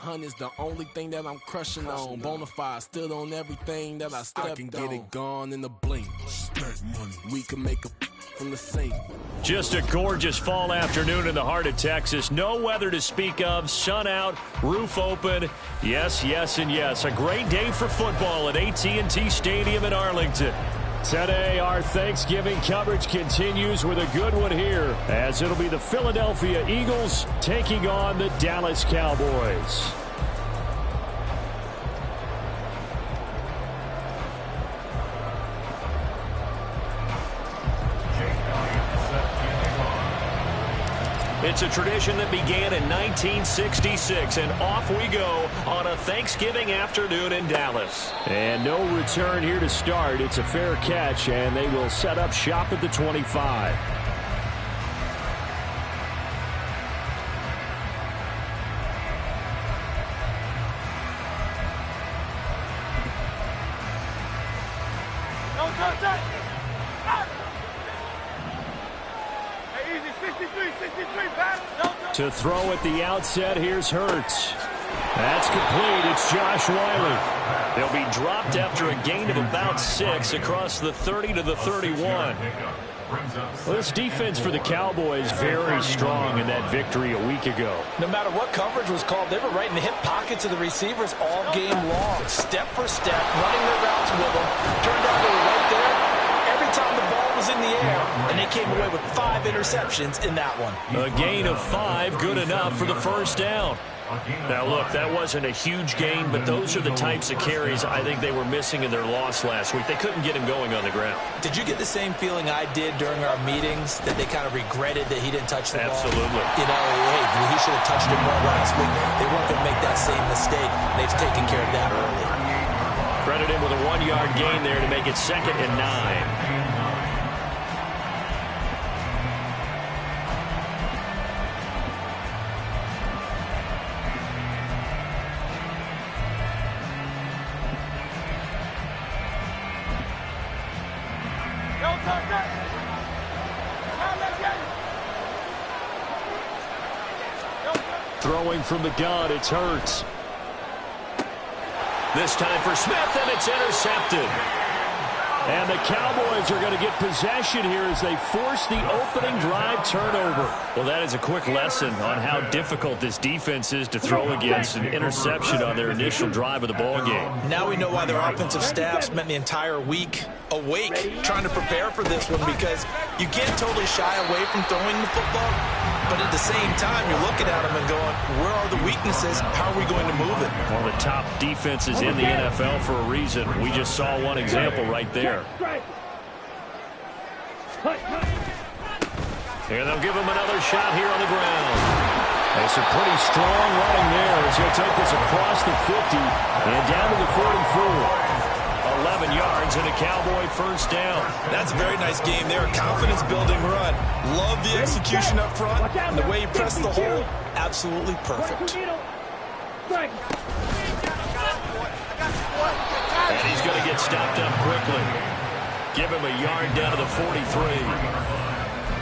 100 is the only thing that I'm crushing on. Bonafide, stood on everything that I stepped on. I can get it gone in a blink. Stack money. We can make a from the sink. Just a gorgeous fall afternoon in the heart of Texas. No weather to speak of. Sun out, roof open. Yes, yes, and yes. A great day for football at AT&T Stadium in Arlington. Today, our Thanksgiving coverage continues with a good one here, as it'll be the Philadelphia Eagles taking on the Dallas Cowboys. It's a tradition that began in 1966, and off we go on a Thanksgiving afternoon in Dallas. And no return here to start. It's a fair catch, and they will set up shop at the 25. To throw at the outset, here's Hurts. That's complete. It's Josh Whyle. They'll be dropped after a gain of about 6 across the 30 to the 31. Well, this defense for the Cowboys very strong in that victory a week ago. No matter what coverage was called, they were right in the hip pockets of the receivers all game long. Step for step, running their routes with them. Turned out they were right there every time the ball was in the air, and they came away with 5 interceptions in that one. A gain of 5, good enough for the first down. Now, look, that wasn't a huge gain, but those are the types of carries I think they were missing in their loss last week. They couldn't get him going on the ground. Did you get the same feeling I did during our meetings, that they kind of regretted that he didn't touch the ball? Absolutely. You know, hey, he should have touched it more last week. They weren't going to make that same mistake. They've taken care of that early. Credit him with a 1-yard gain there to make it 2nd and 9. Throwing from the gun, it's Hurts. This time for Smith, and it's intercepted. And the Cowboys are going to get possession here as they force the opening drive turnover. Well, that is a quick lesson on how difficult this defense is to throw against an interception on their initial drive of the ball game. Now we know why their offensive staff spent the entire week awake trying to prepare for this one, because you can't totally shy away from throwing the football, but at the same time you're looking at them and going, where are the weaknesses? How are we going to move it? One of the top defenses in the NFL for a reason. We just saw one example right there. And they'll give him another shot here on the ground. There's some pretty strong running there as he'll take this across the 50 and down to the 44. 11 yards and a Cowboy first down. That's a very nice game there. Confidence-building run. Love the execution up front. And the way he pressed the hole, absolutely perfect. And he's going to get stopped up quickly. Give him a yard down to the 43.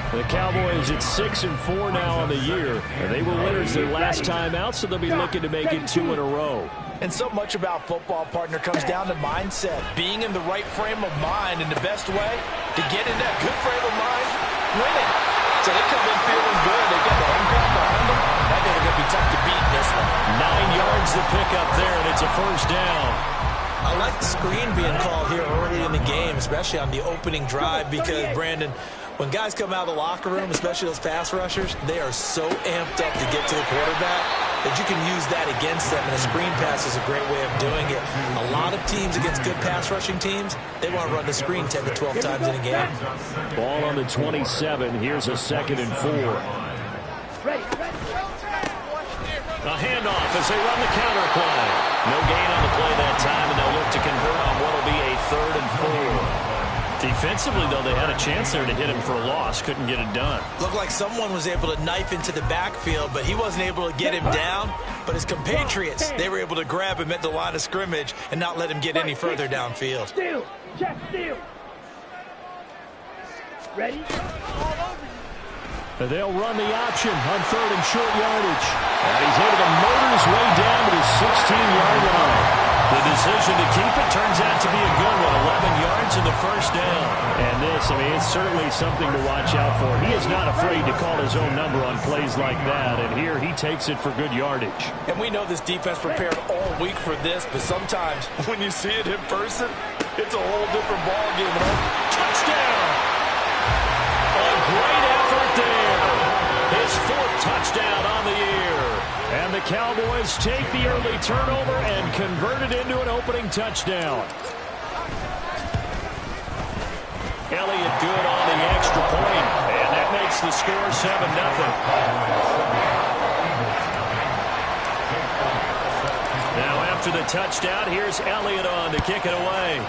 The Cowboys at 6-4 now on the year. And they were winners their last time out, so they'll be looking to make it 2 in a row. And so much about football, partner, comes down to mindset. Being in the right frame of mind, and the best way to get in that good frame of mind, winning. So they come in feeling good. They got the home crowd behind them. I think they're going to be tough to beat in this one. 9 yards to pick up there, and it's a first down. I like the screen being called here early in the game, especially on the opening drive, because, Brandon, when guys come out of the locker room, especially those pass rushers, they are so amped up to get to the quarterback that you can use that against them, and a screen pass is a great way of doing it. A lot of teams against good pass rushing teams, they want to run the screen 10 to 12 times in a game. Ball on the 27. Here's a 2nd and 4. A handoff as they run the counter play. No gain on the play that time, and they'll look to convert on what will be a 3rd and 4. Defensively, though, they had a chance there to hit him for a loss. Couldn't get it done. Looked like someone was able to knife into the backfield, but he wasn't able to get him down. But his compatriots, they were able to grab him at the line of scrimmage and not let him get any further downfield. Steal. Check steal. Ready? They'll run the option on 3rd and short yardage. And he's able to motor his way down to the decision to keep it turns out to be a good one. 11 yards in the first down. And this, I mean, it's certainly something to watch out for. He is not afraid to call his own number on plays like that. And here he takes it for good yardage. And we know this defense prepared all week for this, but sometimes when you see it in person, it's a whole different ballgame. Touchdown! A great effort there. His 4th touchdown on the year. And the Cowboys take the early turnover and convert it into an opening touchdown. Elliott good on the extra point, and that makes the score 7-0. Now after the touchdown, here's Elliott on to kick it away.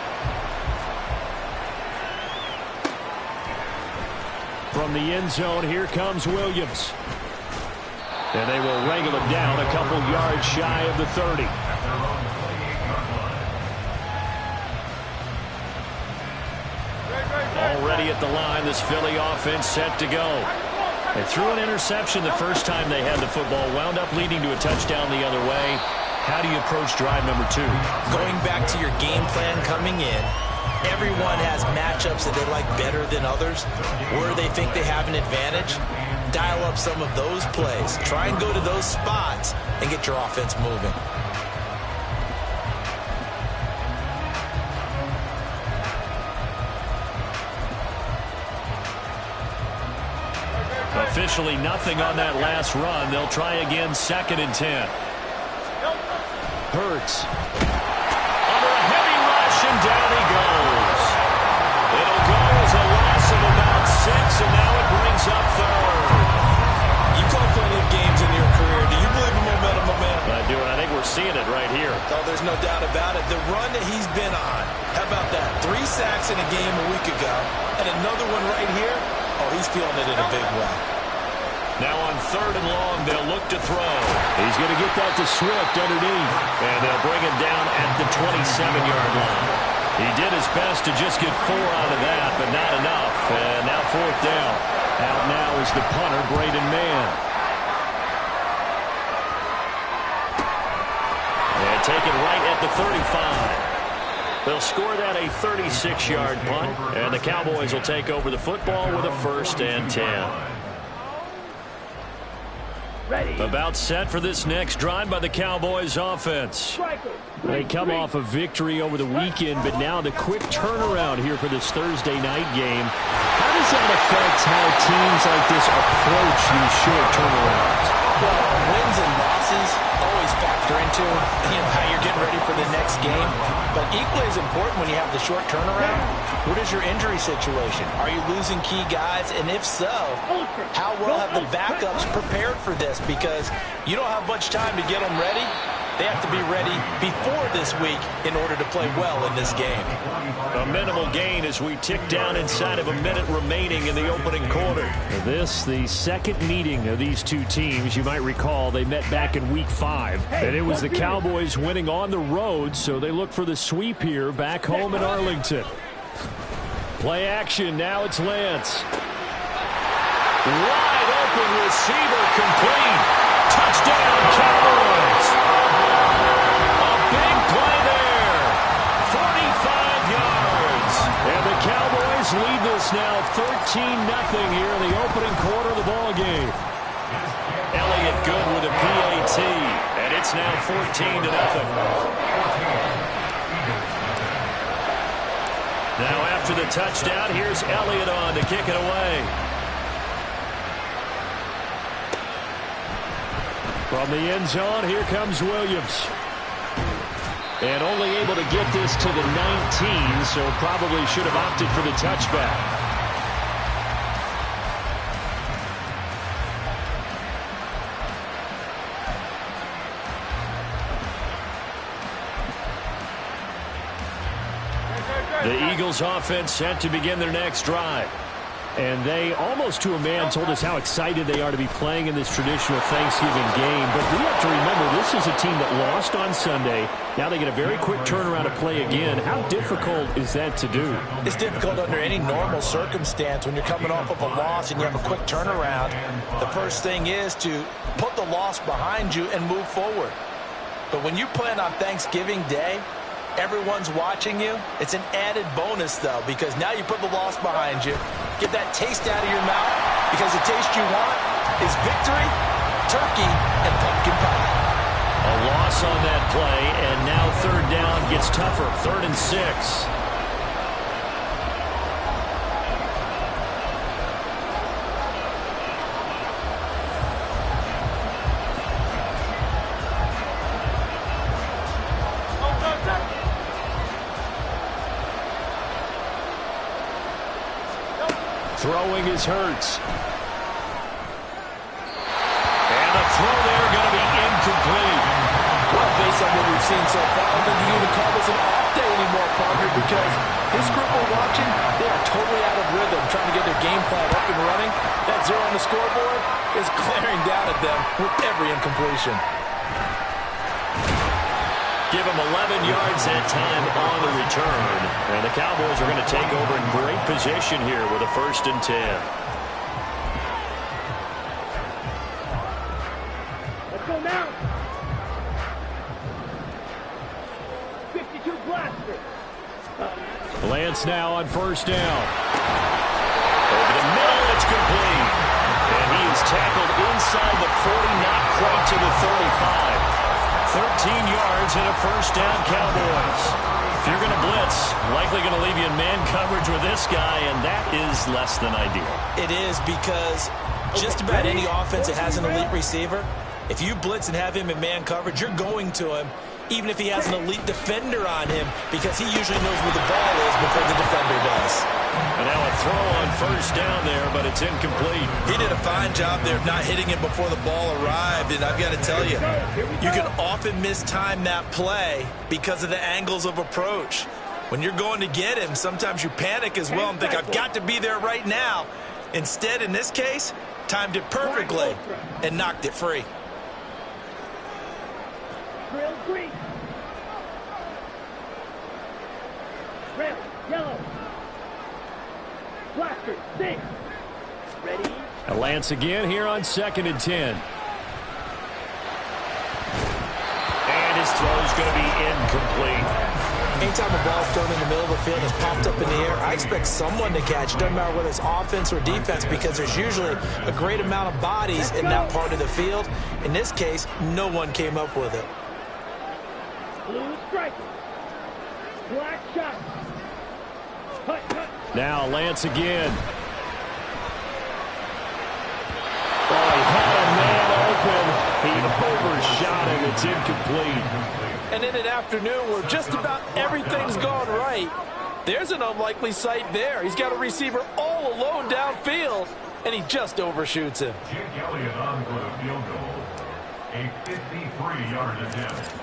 From the end zone, here comes Williams. And they will wrangle him down a couple yards shy of the 30. Already at the line, this Philly offense set to go. They threw an interception the first time they had the football, wound up leading to a touchdown the other way. How do you approach drive number 2? Going back to your game plan coming in, everyone has matchups that they like better than others. Where they think they have an advantage, dial up some of those plays. Try and go to those spots and get your offense moving. Officially nothing on that last run. They'll try again, 2nd and 10. Hurts. Under a heavy rush, and down he goes. It'll go as a loss of about 6, and now it brings up 3rd. You call plenty of games in your career. Do you believe in momentum? I do, and I think we're seeing it right here. Oh, there's no doubt about it. The run that he's been on, how about that? 3 sacks in a game a week ago, and another one right here. Oh, he's feeling it in a big way. Now on 3rd and long, they'll look to throw. He's going to get that to Swift underneath, and they'll bring him down at the 27-yard line. He did his best to just get 4 out of that, but not enough. And now 4th down. Out now is the punter, Braden Mann. And take it right at the 35. They'll score that a 36-yard punt, and the Cowboys will take over the football with a 1st and 10. About set for this next drive by the Cowboys offense. They come off a victory over the weekend, but now the quick turnaround here for this Thursday night game. How does that affect how teams like this approach these short turnarounds? Well, wins and losses always factor into how you're getting ready for the next game. But equally as important when you have the short turnaround, what is your injury situation? Are you losing key guys? And if so, how well have the backups prepared for this? Because you don't have much time to get them ready. They have to be ready before this week in order to play well in this game. A minimal gain as we tick down inside of a minute remaining in the opening quarter. This, the second meeting of these two teams. You might recall they met back in week 5. And it was the Cowboys winning on the road, so they look for the sweep here back home in Arlington. Play action, now it's Lance. Wide open receiver complete. Touchdown, Cowboys. Big play there. 45 yards. And the Cowboys lead this now 13-0 here in the opening quarter of the ball game. Elliott good with a PAT. And it's now 14-0. Now after the touchdown, here's Elliott on to kick it away. From the end zone, here comes Williams. And only able to get this to the 19, so probably should have opted for the touchback. The Eagles offense set to begin their next drive. And they, almost to a man, told us how excited they are to be playing in this traditional Thanksgiving game. But we have to remember, this is a team that lost on Sunday. Now they get a very quick turnaround to play again. How difficult is that to do? It's difficult under any normal circumstance when you're coming off of a loss and you have a quick turnaround. The first thing is to put the loss behind you and move forward. But when you're playing on Thanksgiving Day, Everyone's watching you. It's an added bonus, though, because now you put the loss behind you. Get that taste out of your mouth, because the taste you want is victory, turkey, and pumpkin pie. A loss on that play, and now third down gets tougher. 3rd and 6. Throwing is Hurts. And the throw there going to be incomplete. Well, based on what we've seen so far, I don't think you can even call this an off day anymore, partner, because this group we're watching, they are totally out of rhythm, trying to get their game plan up and running. That 0 on the scoreboard is glaring down at them with every incompletion. Give him 11 yards that time on the return. And the Cowboys are going to take over in great position here with a 1st and 10. Let's go now. 52 blaster. Lance now on 1st down. Over the middle, it's complete. And he is tackled inside the 40, not quite to the 35. 13 yards and a 1st down, Cowboys. If you're going to blitz, likely going to leave you in man coverage with this guy, and that is less than ideal. It is, because just about any offense that has an elite receiver, if you blitz and have him in man coverage, you're going to him, even if he has an elite defender on him, because he usually knows where the ball is before the defender does. And now a throw on 1st down there, but it's incomplete. He did a fine job there of not hitting it before the ball arrived, and I've got to tell you, you can often mistime that play because of the angles of approach. When you're going to get him, sometimes you panic as well and think, I've got to be there right now. Instead, in this case, timed it perfectly and knocked it free. Drill green. Red, yellow. Blaster, 6. Ready? And Lance again here on 2nd and 10. And his throw is going to be incomplete. Anytime a ball's thrown in the middle of the field and is popped up in the air, I expect someone to catch. Doesn't matter whether it's offense or defense, because there's usually a great amount of bodies in that part of the field. In this case, no one came up with it. Blue stripe. Black shot. Cut, cut. Now Lance again. Oh, he had a man open. He overshot him. It's incomplete. And in an afternoon where just about everything's gone right, there's an unlikely sight there. He's got a receiver all alone downfield, and he just overshoots him. Jake Elliott on for the field goal. A 53-yard attempt.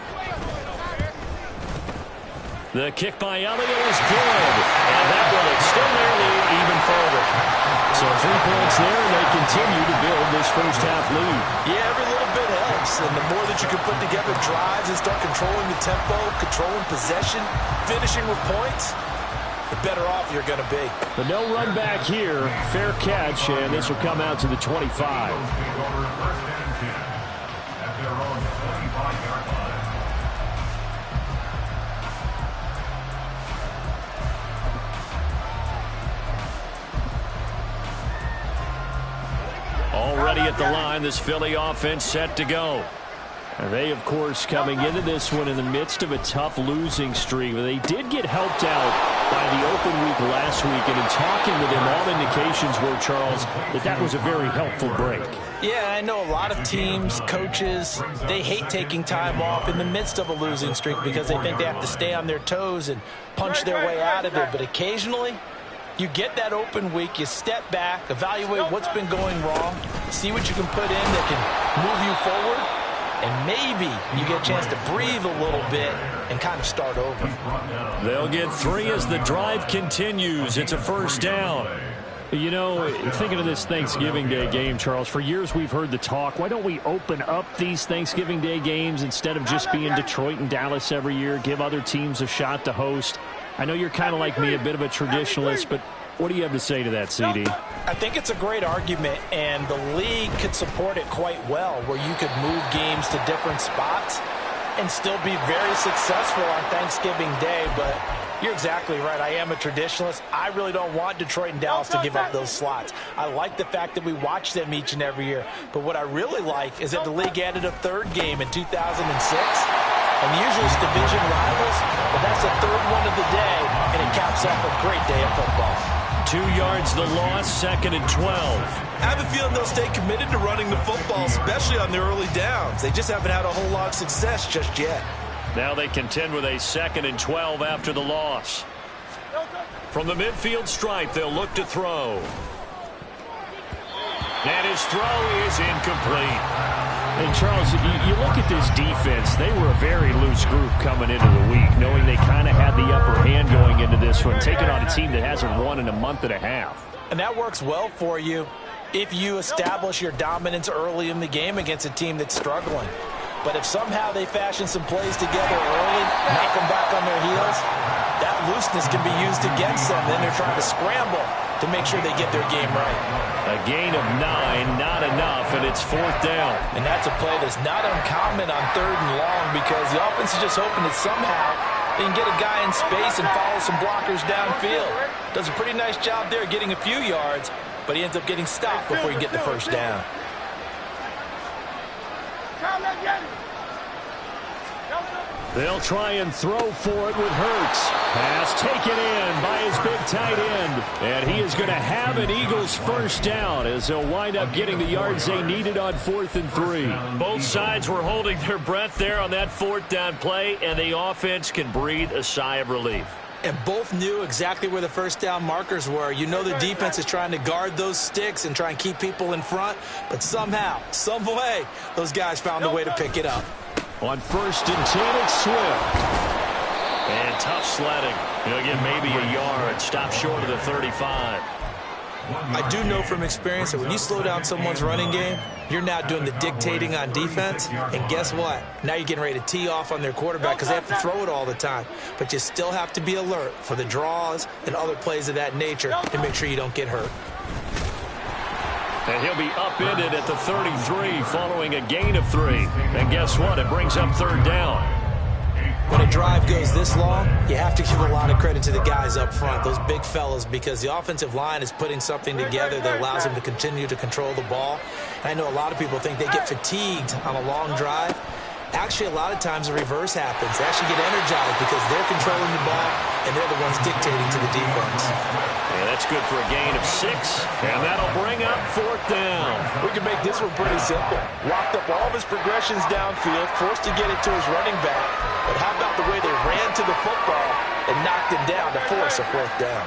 The kick by Elliott is good. And that will extend their lead even further. So 3 points there, and they continue to build this first half lead. Yeah, every little bit helps. And the more that you can put together drives and start controlling the tempo, controlling possession, finishing with points, the better off you're going to be. But no run back here. Fair catch, and this will come out to the 25. Already at the line, this Philly offense set to go. And they, of course, coming into this one in the midst of a tough losing streak. They did get helped out by the open week last week, and in talking with him, all indications were, Charles, that was a very helpful break. Yeah, I know a lot of teams, coaches, they hate taking time off in the midst of a losing streak because they think they have to stay on their toes and punch their way out of it. But occasionally, you get that open week, you step back, evaluate what's been going wrong, see what you can put in that can move you forward, and maybe you get a chance to breathe a little bit and kind of start over. They'll get 3 as the drive continues. It's a 1st down. You know, thinking of this Thanksgiving Day game, Charles, for years we've heard the talk, why don't we open up these Thanksgiving Day games instead of just being Detroit and Dallas every year, give other teams a shot to host? I know you're kind of like me, a bit of a traditionalist, but what do you have to say to that, CD? I think it's a great argument, and the league could support it quite well, where you could move games to different spots. and still be very successful on Thanksgiving Day. But you're exactly right. I am a traditionalist. I really don't want Detroit and Dallas to give up those slots. I like the fact that we watch them each and every year. But what I really like is that the league added a third game in 2006. And usually it's division rivals, but that's the third one of the day, and it caps off a great day of football. 2 yards the loss, 2nd and 12. I have a feeling they'll stay committed to running the football, especially on the early downs. They just haven't had a whole lot of success just yet. Now they contend with a 2nd and 12 after the loss. From the midfield stripe, they'll look to throw. And his throw is incomplete. And, Charles, you look at this defense, they were a very loose group coming into the week, knowing they kind of had the upper hand going into this one, taking on a team that hasn't won in a month and a half. And that works well for you if you establish your dominance early in the game against a team that's struggling. But if somehow they fashion some plays together early, knock them back on their heels, that looseness can be used against them. Then they're trying to scramble to make sure they get their game right. A gain of 9, not enough, and it's 4th down. And that's a play that's not uncommon on 3rd and long because the offense is just hoping that somehow they can get a guy in space and follow some blockers downfield. Does a pretty nice job there getting a few yards, but he ends up getting stopped before he can get the first down. They'll try and throw for it with Hurts. Pass taken in by his big tight end. And he is going to have an Eagles first down as they'll wind up getting the yards they needed on 4th and 3. Both sides were holding their breath there on that 4th down play, and the offense can breathe a sigh of relief. And both knew exactly where the first down markers were. You know the defense is trying to guard those sticks and try and keep people in front, but somehow, some way, those guys found a way to pick it up. On 1st and 10, it's Swift. And tough sledding. He'll get maybe a yard. Stop short of the 35. I do know from experience that when you slow down someone's running game, you're now doing the dictating on defense. And guess what? Now you're getting ready to tee off on their quarterback because they have to throw it all the time. But you still have to be alert for the draws and other plays of that nature to make sure you don't get hurt. And he'll be upended at the 33 following a gain of 3. And guess what? It brings up 3rd down. When a drive goes this long, you have to give a lot of credit to the guys up front, those big fellas, because the offensive line is putting something together that allows them to continue to control the ball. And I know a lot of people think they get fatigued on a long drive. Actually, a lot of times the reverse happens. They actually get energized because they're controlling the ball and they're the ones dictating to the defense. Yeah, that's good for a gain of 6, and that'll bring up 4th down. We can make this one pretty simple. Locked up all of his progressions downfield, forced to get it to his running back. But how about the way they ran to the football and knocked him down to force a 4th down?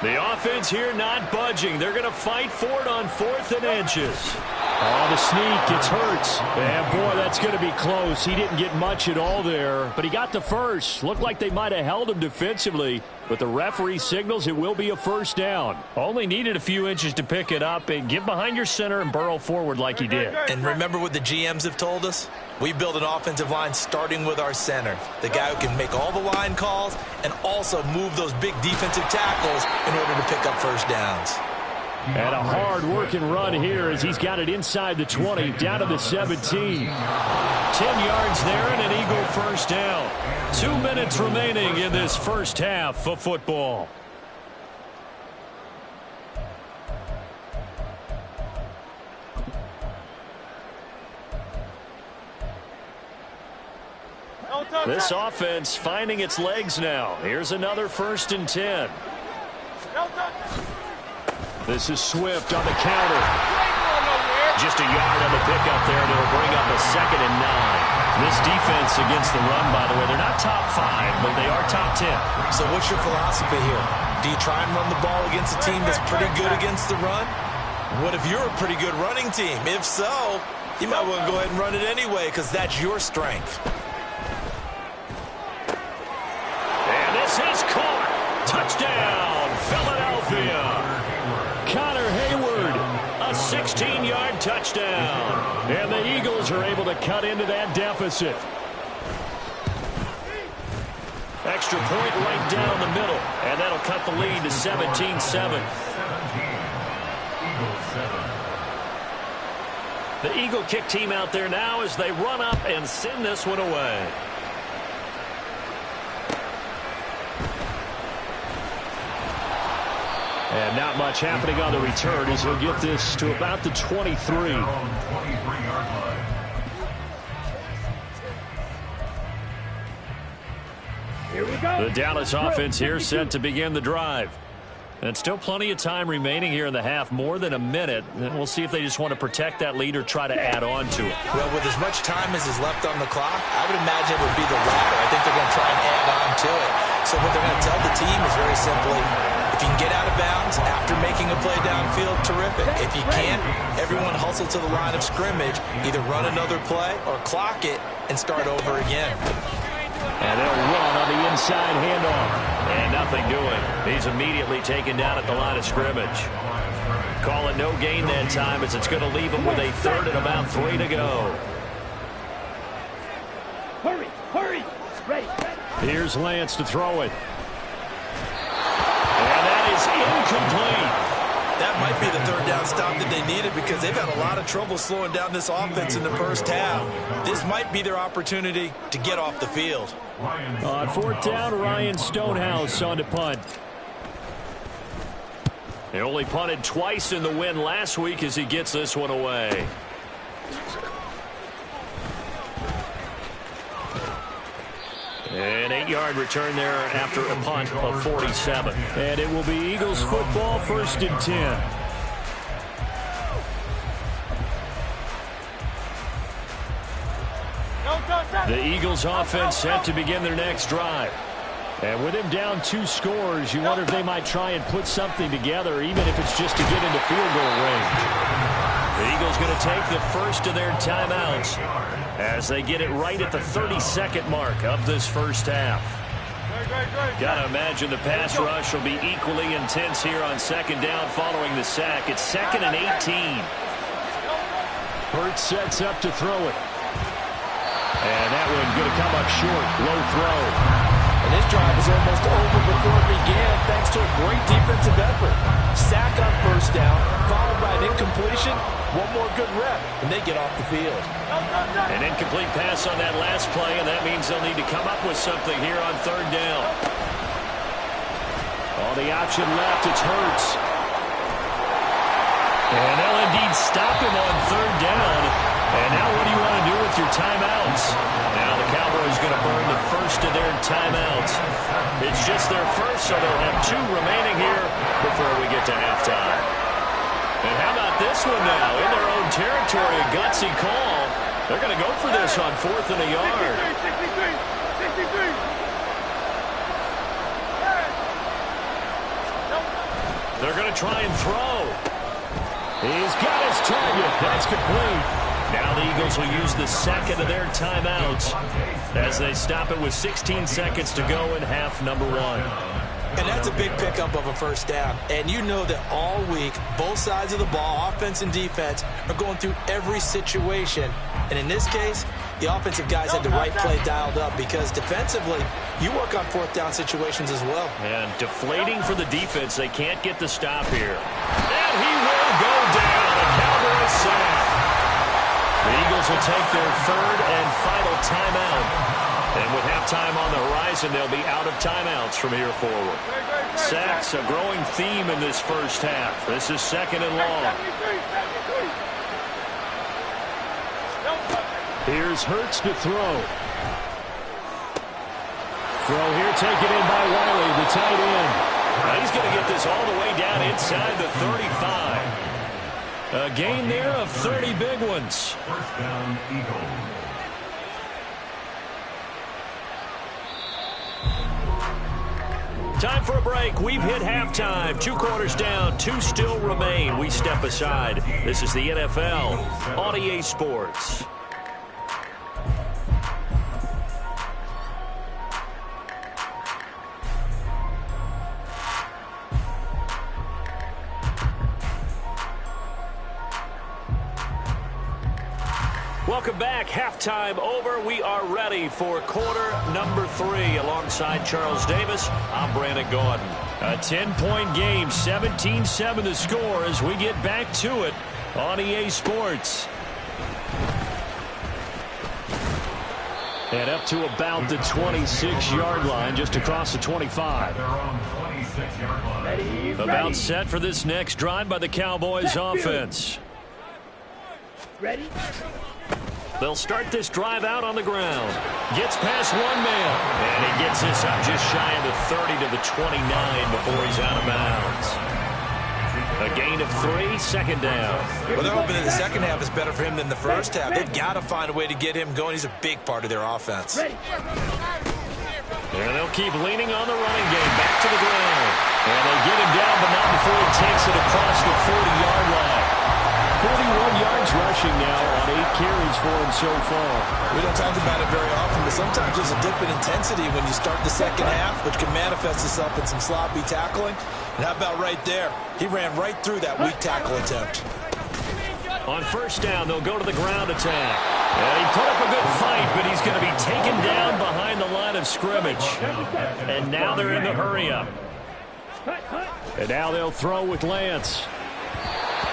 The offense here not budging. They're going to fight for it on 4th and inches. Oh, the sneak gets Hurts. And, boy, that's going to be close. He didn't get much at all there, but he got the first. Looked like they might have held him defensively, but the referee signals it will be a first down. Only needed a few inches to pick it up and get behind your center and burrow forward like he did. And remember what the GMs have told us? We build an offensive line starting with our center, the guy who can make all the line calls and also move those big defensive tackles in order to pick up first downs. And a hard-working run here as he's got it inside the 20, down to the 17. 10 yards there and an Eagle first down. 2 minutes remaining in this first half of football. This offense finding its legs now. Here's another 1st and 10. This is Swift on the counter. Just a yard on the pickup there, and it'll bring up a 2nd and 9. This defense against the run, by the way, they're not top 5, but they are top 10. So what's your philosophy here? Do you try and run the ball against a team that's pretty good against the run? What if you're a pretty good running team? If so, you might want to go ahead and run it anyway because that's your strength. And this is caught. Touchdown, Philadelphia. Connor Hayward, a 16-yard touchdown. And the Eagles are able to cut into that deficit. Extra point right down the middle, and that'll cut the lead to 17-7. The Eagle kick team out there now as they run up and send this one away. And not much happening on the return as he'll get this to about the 23. Here we go. The Dallas offense here set to begin the drive. And still plenty of time remaining here in the half, more than a minute. And we'll see if they just want to protect that lead or try to add on to it. Well, with as much time as is left on the clock, I would imagine it would be the latter. I think they're going to try and add on to it. So what they're going to tell the team is very simply, if you can get out of bounds after making a play downfield, terrific. If you can't, everyone hustle to the line of scrimmage, either run another play or clock it and start over again. And they'll run on the inside handoff. And nothing doing. He's immediately taken down at the line of scrimmage. Call it no gain that time as it's going to leave him with a third and about 3 to go. Hurry, hurry. Ready. Here's Lance to throw it. And that is incomplete. That might be the third down stop that they needed because they've had a lot of trouble slowing down this offense in the first half. This might be their opportunity to get off the field. On fourth down, Ryan Stonehouse on to punt. He only punted twice in the win last week as he gets this one away. An 8-yard return there after a punt of 47. And it will be Eagles football, 1st and 10. The Eagles offense set to begin their next drive. And with him down 2 scores, you wonder if they might try and put something together, even if it's just to get into field goal range. The Eagles going to take the first of their timeouts as they get it right at the 32nd mark of this first half. Got to imagine the pass rush will be equally intense here on 2nd down following the sack. It's 2nd and 18. Hurts sets up to throw it. And that one going to come up short. Low throw. And this drive was almost over before it began thanks to a great defensive effort. Sack on 1st down, followed by an incompletion. One more good rep, and they get off the field. An incomplete pass on that last play, and that means they'll need to come up with something here on 3rd down. On the option left, it's Hurts. And they'll indeed stop him on 3rd down. And now what do you want to do with your timeouts? Now the Cowboys going to burn the first of their timeouts. It's just their first, so they'll have 2 remaining here before we get to halftime. And how about this one now? In their own territory, a gutsy call. They're going to go for this on 4th and a yard. 63. They're going to try and throw. He's got his target. That's complete. Now the Eagles will use the second of their timeouts as they stop it with 16 seconds to go in half number 1. And that's a big pickup of a 1st down. And you know that all week, both sides of the ball, offense and defense, are going through every situation. And in this case, the offensive guys had the right play dialed up because defensively, you work on 4th down situations as well. And deflating for the defense. They can't get the stop here. And he will go down. A Cowboys sack. The Eagles will take their 3rd and final timeout. And with halftime on the horizon, they'll be out of timeouts from here forward. Sacks, a growing theme in this first half. This is 2nd and long. Here's Hurts to throw. Throw here taken in by Wiley, the tight end. Now he's going to get this all the way down inside the 35. A gain there of 30 big ones. 1st down, Eagles. Time for a break. We've hit halftime. 2 quarters down, 2 still remain. We step aside. This is the NFL on EA Sports. Welcome back. Halftime over. We are ready for quarter number 3. Alongside Charles Davis, I'm Brandon Gaudin. A 10-point game, 17-7 the score as we get back to it on EA Sports. And up to about the 26-yard line, just across the 25. About set for this next drive by the Cowboys offense. Ready? They'll start this drive out on the ground. Gets past one man. And he gets this up just shy of the 30 to the 29 before he's out of bounds. A gain of 3, second down. Well, they're hoping that the second half is better for him than the first half. They've got to find a way to get him going. He's a big part of their offense. Ready? And they'll keep leaning on the running game. Back to the ground. And they get him down, but not before he takes it across the 40-yard line. 41 yards rushing now on 8 carries for him so far. We don't talk about it very often, but sometimes there's a dip in intensity when you start the second half, which can manifest itself in some sloppy tackling. And how about right there? He ran right through that weak tackle attempt. On first down, they'll go to the ground attack. And he put up a good fight, but he's going to be taken down behind the line of scrimmage. And now they're in the hurry-up. And now they'll throw with Lance.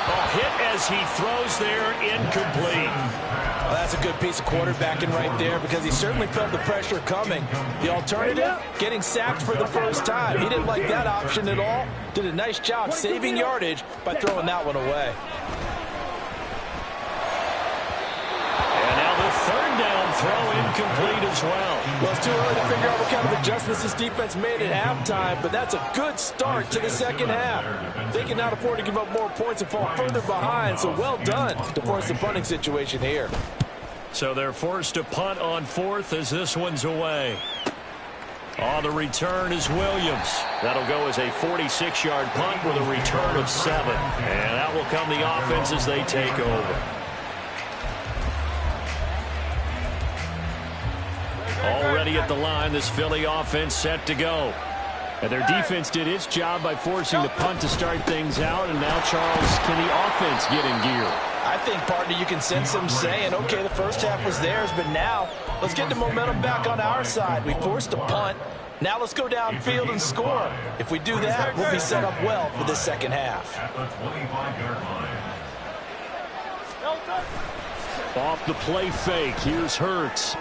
A hit as he throws there, incomplete. Well, that's a good piece of quarterbacking right there because he certainly felt the pressure coming. The alternative, getting sacked for the first time. He didn't like that option at all. Did a nice job saving yardage by throwing that one away. And now the third down throw incomplete as well. Well, it's too early to figure out what kind of adjustments this defense made at halftime, but that's a good start to the second half. They cannot afford to give up more points and fall further behind, so well done to force the punting situation here. So they're forced to punt on fourth as this one's away. On the return is Williams. That'll go as a 46-yard punt with a return of 7. And that will come the offense as they take over. Already at the line, this Philly offense set to go. And their defense did its job by forcing the punt to start things out. And now, Charles, can the offense get in gear? I think, partner, you can sense them saying, okay, the first half was theirs, but now let's get the momentum back on our side. We forced a punt. Now let's go downfield and score. If we do that, we'll be set up well for this second half. At the 25-yard line. Off the play fake, here's Hurts.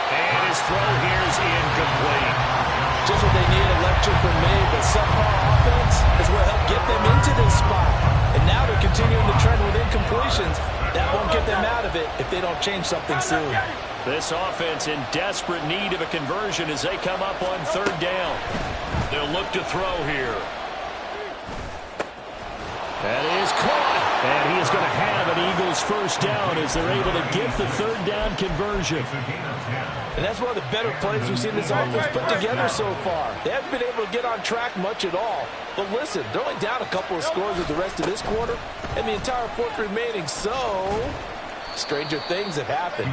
And his throw here is incomplete. Just what they need, a lecture from me, but subpar offense is what helped get them into this spot. And now they're continuing the trend with incompletions. That won't get them out of it if they don't change something soon. This offense in desperate need of a conversion as they come up on third down. They'll look to throw here. That is caught. And he is going to have an Eagles first down as they're able to get the third down conversion. And that's one of the better plays we've seen this offense put together so far. They haven't been able to get on track much at all. But listen, they're only down a couple of scores with the rest of this quarter and the entire fourth remaining. So, stranger things have happened.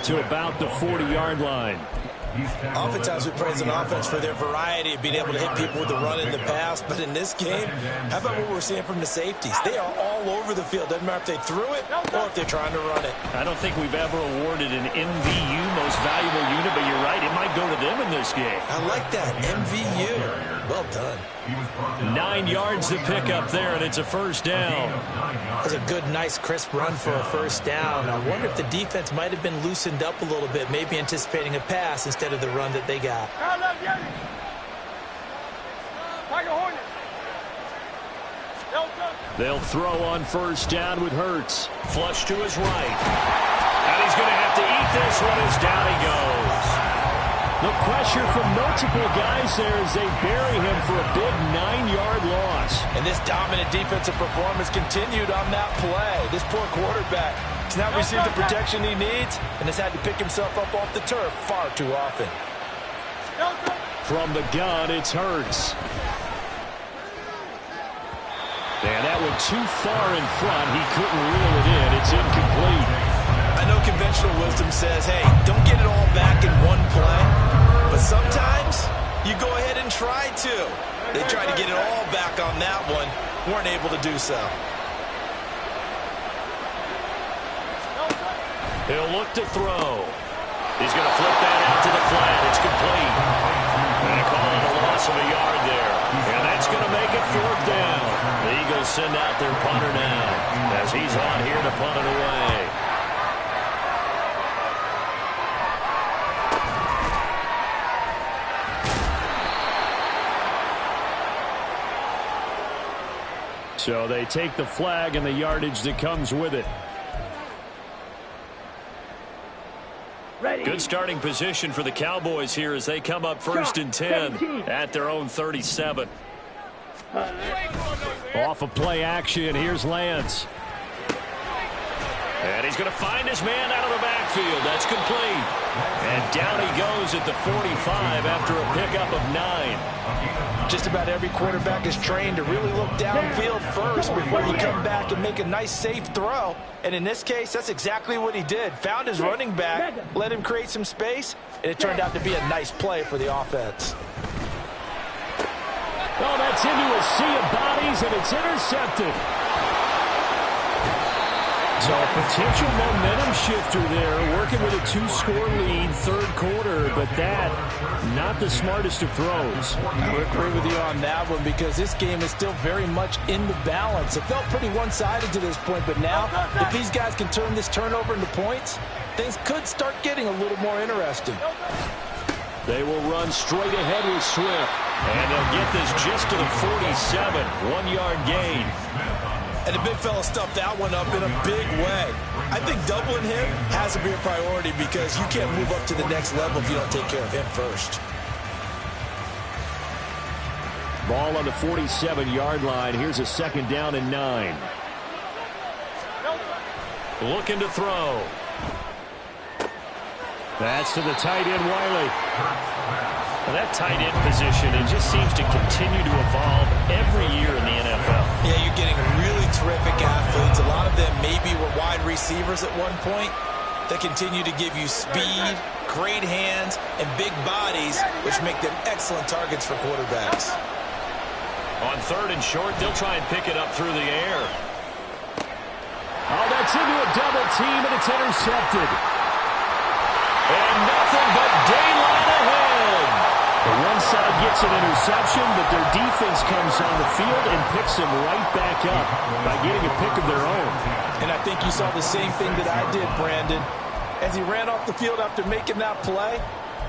To about the 40-yard line. Oftentimes we praise an offense for their variety of being able to hit people with the run and the pass, but in this game, how about what we're seeing from the safeties? They are all over the field. Doesn't matter if they threw it or if they're trying to run it. I don't think we've ever awarded an MVU, most valuable unit, but you're right, it might go to them in this game. I like that, MVU. Well done. 9 yards to pick up there, and it's a first down. That's a good, nice, crisp run for a first down. I wonder if the defense might have been loosened up a little bit, maybe anticipating a pass instead of the run that they got. They'll throw on first down with Hurts. Flush to his right. And he's going to have to eat this one as down he goes. The pressure from multiple guys there as they bury him for a big 9-yard loss. And this dominant defensive performance continued on that play. This poor quarterback has not received the protection he needs and has had to pick himself up off the turf far too often. From the gun, it's Hurts. And that went too far in front. He couldn't reel it in. It's incomplete. I know conventional wisdom says, hey, don't get it all back in one play. But sometimes you go ahead and try to. They tried to get it all back on that one. Weren't able to do so. He'll look to throw. He's going to flip that out to the flat. It's complete. And they call it a loss of a yard there. And that's going to make it fourth down. The Eagles send out their punter now as he's on here to punt it away. So they take the flag and the yardage that comes with it. Ready. Good starting position for the Cowboys here as they come up 1st and 10 at their own 37. Off of play action, here's Lance. And he's going to find his man out of the backfield. That's complete. And down he goes at the 45 after a pickup of 9. Just about every quarterback is trained to really look downfield first before you come back and make a nice, safe throw. And in this case, that's exactly what he did. Found his running back, let him create some space, and it turned out to be a nice play for the offense. Oh, that's into a sea of bodies, and it's intercepted. So a potential momentum shifter there, working with a 2-score lead, 3rd quarter, but that, not the smartest of throws. I would agree with you on that one because this game is still very much in the balance. It felt pretty one-sided to this point, but now, if these guys can turn this turnover into points, things could start getting a little more interesting. They will run straight ahead with Swift. And they'll get this just to the 47, 1-yard gain. And the big fella stuffed that one up in a big way. I think doubling him has to be a priority because you can't move up to the next level if you don't take care of him first. Ball on the 47-yard line. Here's a 2nd down and 9. Looking to throw. That's to the tight end, Wiley. Well, that tight end position, it just seems to continue to evolve every year in the NFL. Yeah, you're getting really terrific athletes. A lot of them maybe were wide receivers at one point that continue to give you speed, great hands, and big bodies, which make them excellent targets for quarterbacks. On 3rd and short, they'll try and pick it up through the air. Oh, that's into a double team, and it's intercepted. And nothing but daylight ahead. The one side gets an interception, but their defense comes on the field and picks them right back up by getting a pick of their own. And I think you saw the same thing that I did, Brandon. As he ran off the field after making that play,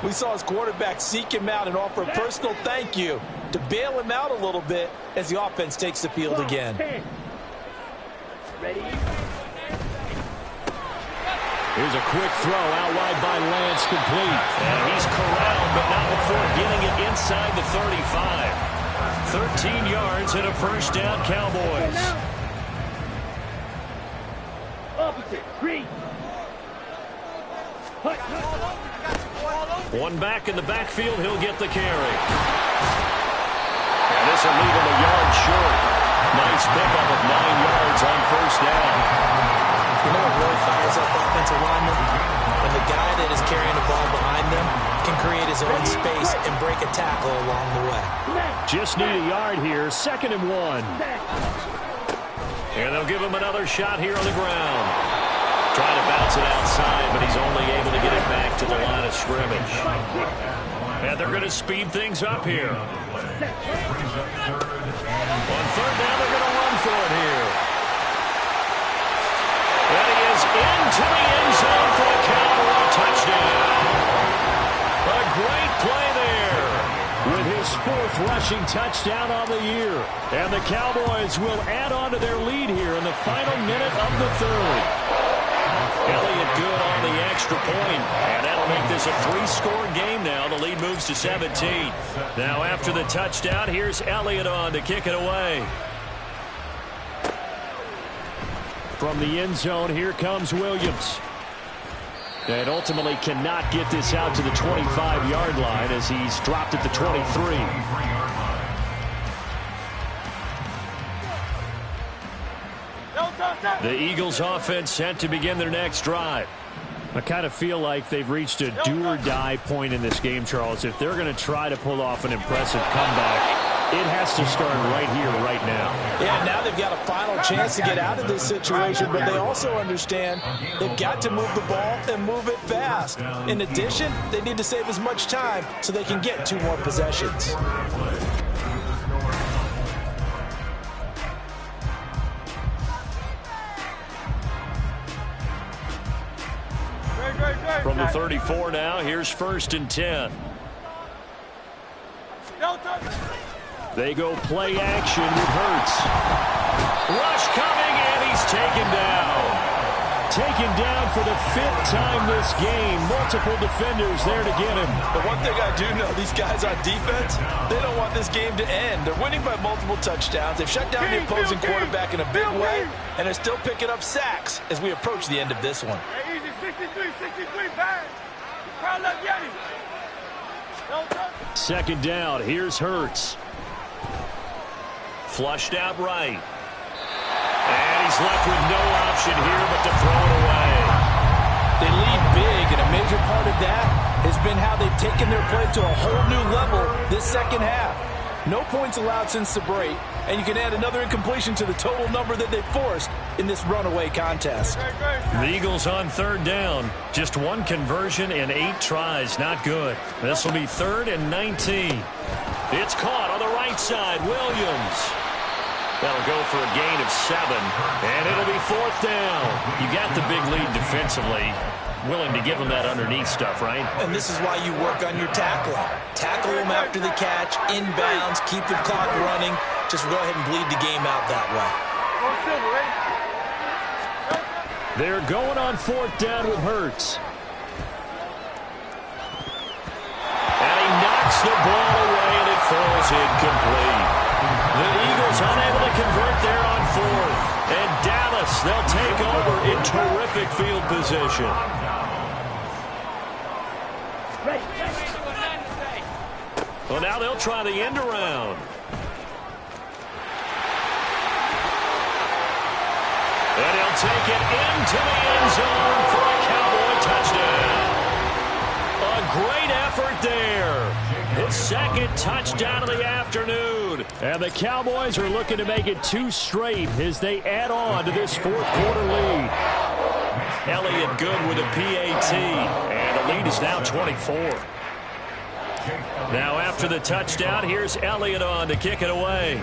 we saw his quarterback seek him out and offer a personal thank you to bail him out a little bit as the offense takes the field again. Ready. Here's a quick throw out wide by Lance, complete. And he's corralled, but not before getting it inside the 35. 13 yards and a 1st down, Cowboys. Opposite. Green. One back in the backfield, he'll get the carry. And this will leave him a yard short. Nice pickup of 9 yards on 1st down. You know what really fires up offensive linemen? When the guy that is carrying the ball behind them can create his own space and break a tackle along the way. Just need a yard here, 2nd and 1. And they'll give him another shot here on the ground. Trying to bounce it outside, but he's only able to get it back to the line of scrimmage. And they're going to speed things up here. On 3rd down, they're going to run for it here. And he is into the end zone for a Cowboy touchdown. A great play there. With his 4th rushing touchdown on the year. And the Cowboys will add on to their lead here in the final minute of the 3rd. Elliott good on the extra point, and that'll make this a 3-score game now. The lead moves to 17. Now after the touchdown, here's Elliott on to kick it away. From the end zone, here comes Williams. And ultimately cannot get this out to the 25-yard line as he's dropped at the 23. The Eagles offense set to begin their next drive. I kind of feel like they've reached a do-or-die point in this game, Charles. If they're going to try to pull off an impressive comeback, it has to start right here, right now. Yeah, now they've got a final chance to get out of this situation, but they also understand they've got to move the ball and move it fast. In addition, they need to save as much time so they can get 2 more possessions. From the 34 now, here's 1st and 10. They go play action with Hurts. Rush coming, and he's taken down. Taken down for the 5th time this game. Multiple defenders there to get him. But one thing I do know, these guys on defense, they don't want this game to end. They're winning by multiple touchdowns. They've shut down the opposing quarterback in a big way, and they're still picking up sacks as we approach the end of this one. Hey, easy, 63, bang. Crowd left Yeti. Second down, here's Hurts. Flushed out right. And he's left with no option here but to throw it away. They lead big, and a major part of that has been how they've taken their play to a whole new level this second half. No points allowed since the break, and you can add another incompletion to the total number that they've forced in this runaway contest. The Eagles on third down. Just one conversion in 8 tries. Not good. This will be 3rd and 19. It's caught on the right side. Williams. That'll go for a gain of 7, and it'll be 4th down. You got the big lead defensively. Willing to give them that underneath stuff, right? And this is why you work on your tackling. Tackle them after the catch, inbounds, keep the clock running. Just go ahead and bleed the game out that way. They're going on 4th down with Hurts. And he knocks the ball away, and it falls incomplete. The Eagles unable to convert there on 4th. And Dallas, they'll take over in terrific field position. Well, now they'll try the end around. And he'll take it into the end zone for a Cowboy touchdown. A great effort there. His 2nd touchdown of the afternoon. And the Cowboys are looking to make it 2 straight as they add on to this 4th quarter lead. Elliott good with a PAT. And the lead is now 24. Now after the touchdown, here's Elliott on to kick it away.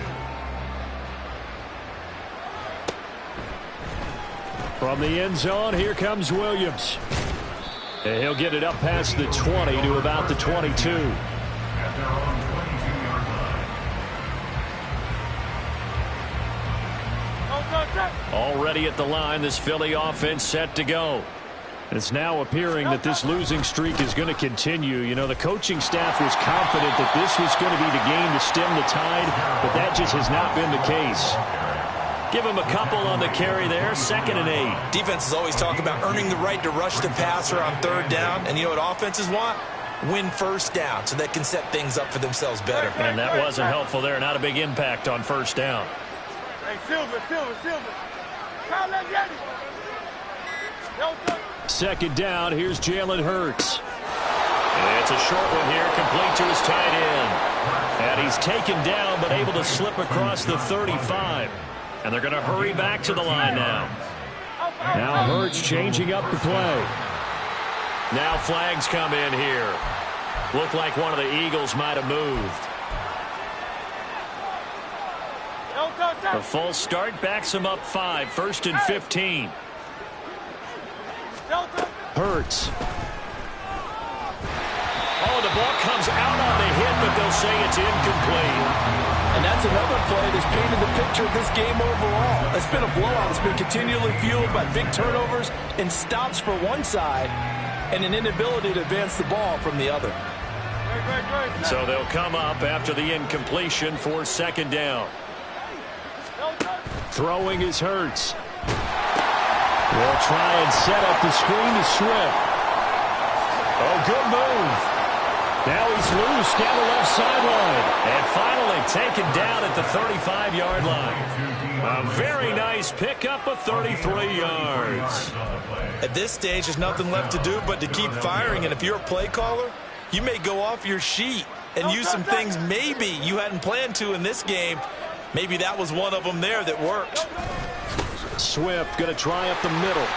From the end zone, here comes Williams. And he'll get it up past the 20 to about the 22. Already at the line, this Philly offense set to go. It's now appearing that this losing streak is going to continue. You know, the coaching staff was confident that this was going to be the game to stem the tide, but that just has not been the case. Give him a couple on the carry there, 2nd and 8. Defenses always talk about earning the right to rush the passer on 3rd down, and you know what offenses want? Win 1st down so they can set things up for themselves better. And that wasn't helpful there. Not a big impact on 1st down. Hey, Silver. Crowd left Yeti. 2nd down, here's Jalen Hurts. And it's a short one here, complete to his tight end. And he's taken down, but able to slip across the 35. And they're going to hurry back to the line now. Now Hurts changing up the play. Now flags come in here. Looked like one of the Eagles might have moved. The false start backs him up 5, 1st and 15. Hurts. Oh, the ball comes out on the hit, but they'll say it's incomplete. And that's another play that's painted the picture of this game overall. It's been a blowout. It's been continually fueled by big turnovers and stops for one side and an inability to advance the ball from the other. So they'll come up after the incompletion for 2nd down. Throwing is Hurts. They'll try and set up the screen to Swift. Oh, good move. Now he's loose down the left sideline. And finally taken down at the 35-yard line. A very nice pickup of 33 yards. At this stage, there's nothing left to do but to keep firing. And if you're a play caller, you may go off your sheet and use some things maybe you hadn't planned to in this game. Maybe that was one of them there that worked. Swift going to try up the middle.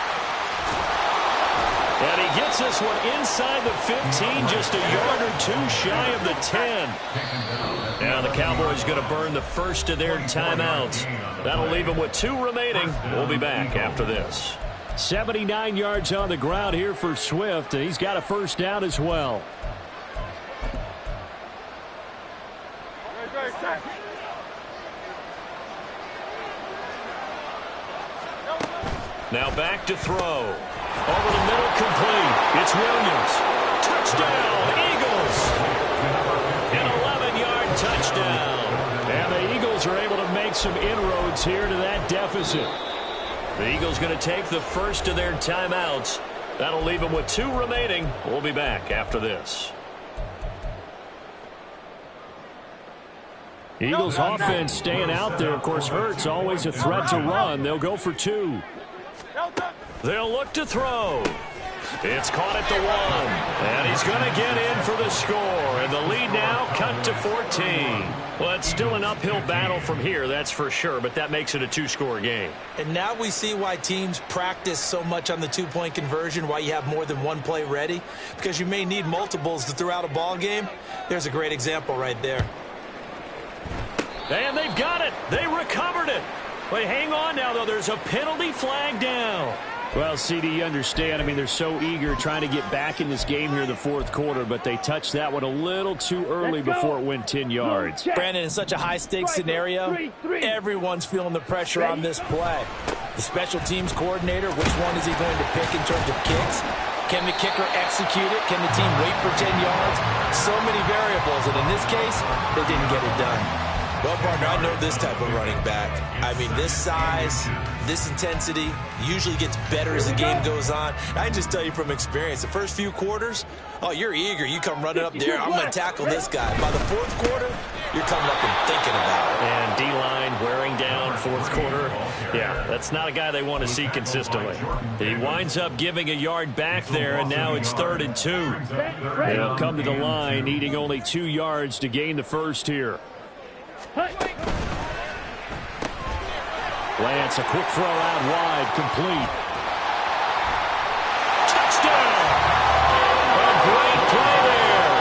And he gets this one inside the 15, just a yard or 2 shy of the 10. Now the Cowboys going to burn the first of their timeouts. That'll leave them with 2 remaining. We'll be back after this. 79 yards on the ground here for Swift, and he's got a 1st down as well. Now back to throw. Over the middle, complete. It's Williams. Touchdown, Eagles. An 11-yard touchdown. And the Eagles are able to make some inroads here to that deficit. The Eagles going to take the first of their timeouts. That'll leave them with 2 remaining. We'll be back after this. Eagles offense staying out there. Of course, Hurts always a threat to run. They'll go for 2. They'll look to throw. It's caught at the 1. And he's going to get in for the score. And the lead now cut to 14. Well, it's still an uphill battle from here, that's for sure. But that makes it a 2-score game. And now we see why teams practice so much on the 2-point conversion, why you have more than one play ready. Because you may need multiples to throw out a ball game. There's a great example right there. And they've got it. They recovered it. But hang on now, though. There's a penalty flag down. Well, CD, you understand. I mean, they're so eager trying to get back in this game here in the fourth quarter, but they touched that one a little too early before it went 10 yards. Brandon, in such a high-stakes scenario, everyone's feeling the pressure on this play. The special teams coordinator, which one is he going to pick in terms of kicks? Can the kicker execute it? Can the team wait for 10 yards? So many variables, and in this case, they didn't get it done. Well, partner, I know this type of running back. I mean, this size, this intensity usually gets better as the game goes on. I can just tell you from experience, the first few quarters, oh, you're eager. You come running up there. I'm going to tackle this guy. By the fourth quarter, you're coming up and thinking about it. And D-line wearing down fourth quarter. Yeah, that's not a guy they want to see consistently. He winds up giving a yard back there, and now it's 3rd and 2. They'll come to the line, needing only 2 yards to gain the first here. Lance, a quick throw out wide, complete. Touchdown! A great play there.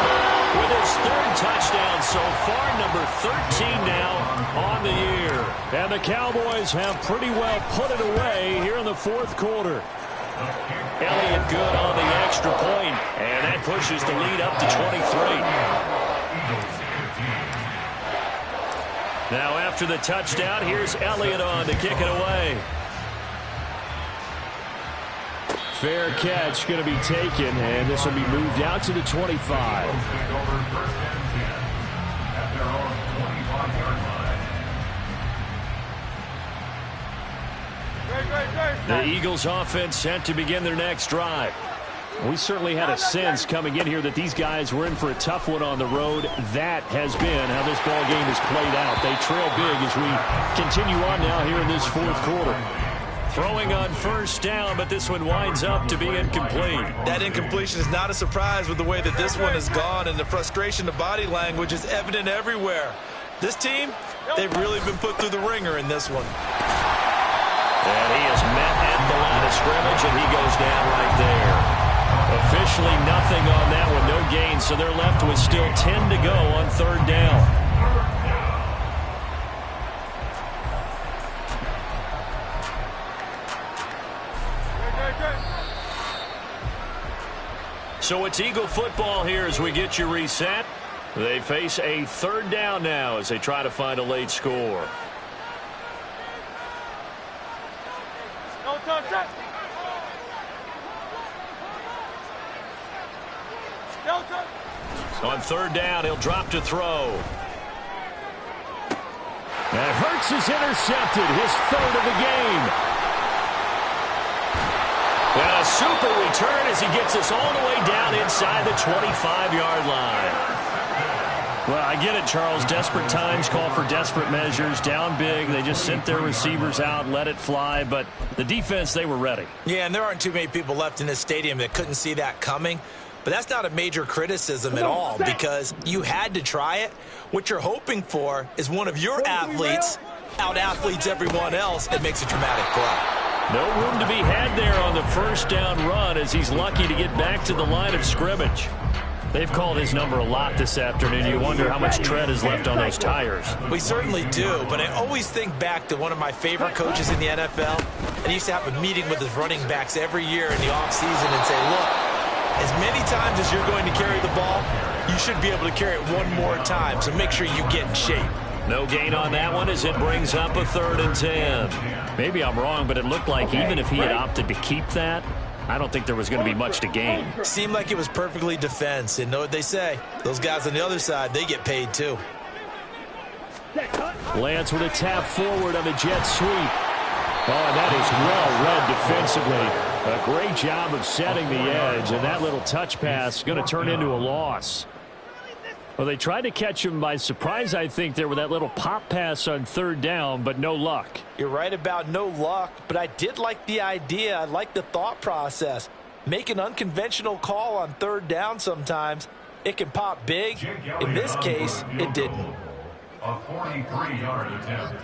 With his 3rd touchdown so far, number 13 now on the year. And the Cowboys have pretty well put it away here in the fourth quarter. Elliott good on the extra point, and that pushes the lead up to 23. Now after the touchdown, here's Elliott on to kick it away. Fair catch going to be taken, and this will be moved out to the 25. The Eagles offense set to begin their next drive. We certainly had a sense coming in here that these guys were in for a tough one on the road. That has been how this ball game has played out. They trail big as we continue on now here in this fourth quarter. Throwing on first down, but this one winds up to be incomplete. That incompletion is not a surprise with the way that this one has gone, and the frustration of body language is evident everywhere. This team, they've really been put through the ringer in this one. And he is met at the line of scrimmage, and he goes down right there. Officially nothing on that one, no gain, so they're left with still 10 to go on 3rd down. So it's Eagle football here as we get you reset. They face a 3rd down now as they try to find a late score. No touch it. No touch. On 3rd down, he'll drop to throw. And Hurts is intercepted, his 3rd of the game. And a super return as he gets us all the way down inside the 25-yard line. Well, I get it, Charles. Desperate times call for desperate measures. Down big. They just sent their receivers out, let it fly. But the defense, they were ready. Yeah, and there aren't too many people left in this stadium that couldn't see that coming. But that's not a major criticism at all because you had to try it. What you're hoping for is one of your athletes out-athletes everyone else and makes a dramatic play. No room to be had there on the first down run as he's lucky to get back to the line of scrimmage. They've called his number a lot this afternoon. You wonder how much tread is left on those tires. We certainly do, but I always think back to one of my favorite coaches in the NFL. And he used to have a meeting with his running backs every year in the offseason and say, look, as many times as you're going to carry the ball, you should be able to carry it one more time, so make sure you get in shape. No gain on that one as it brings up a 3rd and 10. Maybe I'm wrong, but it looked like even if he had opted to keep that, I don't think there was going to be much to gain. Seemed like it was perfectly defense. And know what they say? Those guys on the other side, they get paid too. Lance with a tap forward on the jet sweep. Oh, and that is well read defensively. A great job of setting the edge, and that little touch pass is going to turn into a loss. Well, they tried to catch him by surprise, I think, there with that little pop pass on 3rd down, but no luck. You're right about no luck, but I did like the idea. I like the thought process. Make an unconventional call on 3rd down sometimes. It can pop big. In this case, it didn't. A 43-yard attempt.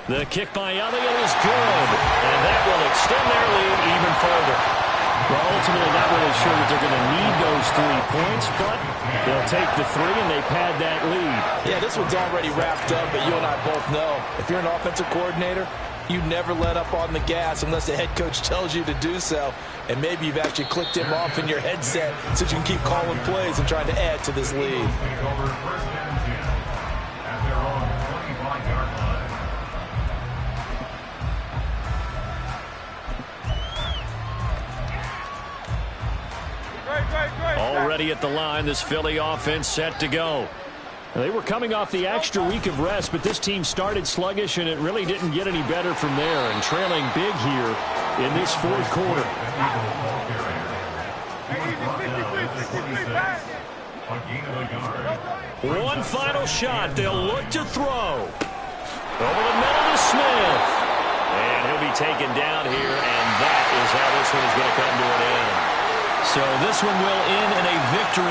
The kick by Elliott is good, and that will extend their lead even further. Well, ultimately, not really sure that they're going to need those 3 points, but they'll take the 3 and they pad that lead. Yeah, this one's already wrapped up, but you and I both know if you're an offensive coordinator, you never let up on the gas unless the head coach tells you to do so. And maybe you've actually clicked him off in your headset so you can keep calling plays and trying to add to this lead. Take over 1st and 10 at their own 25-yard line. Already at the line, this Philly offense set to go. They were coming off the extra week of rest, but this team started sluggish, and it really didn't get any better from there, and trailing big here in this 4th quarter. One final shot. They'll look to throw. Over the middle to Smith. And he'll be taken down here, and that is how this one is going to come to an end. So this one will end in a victory.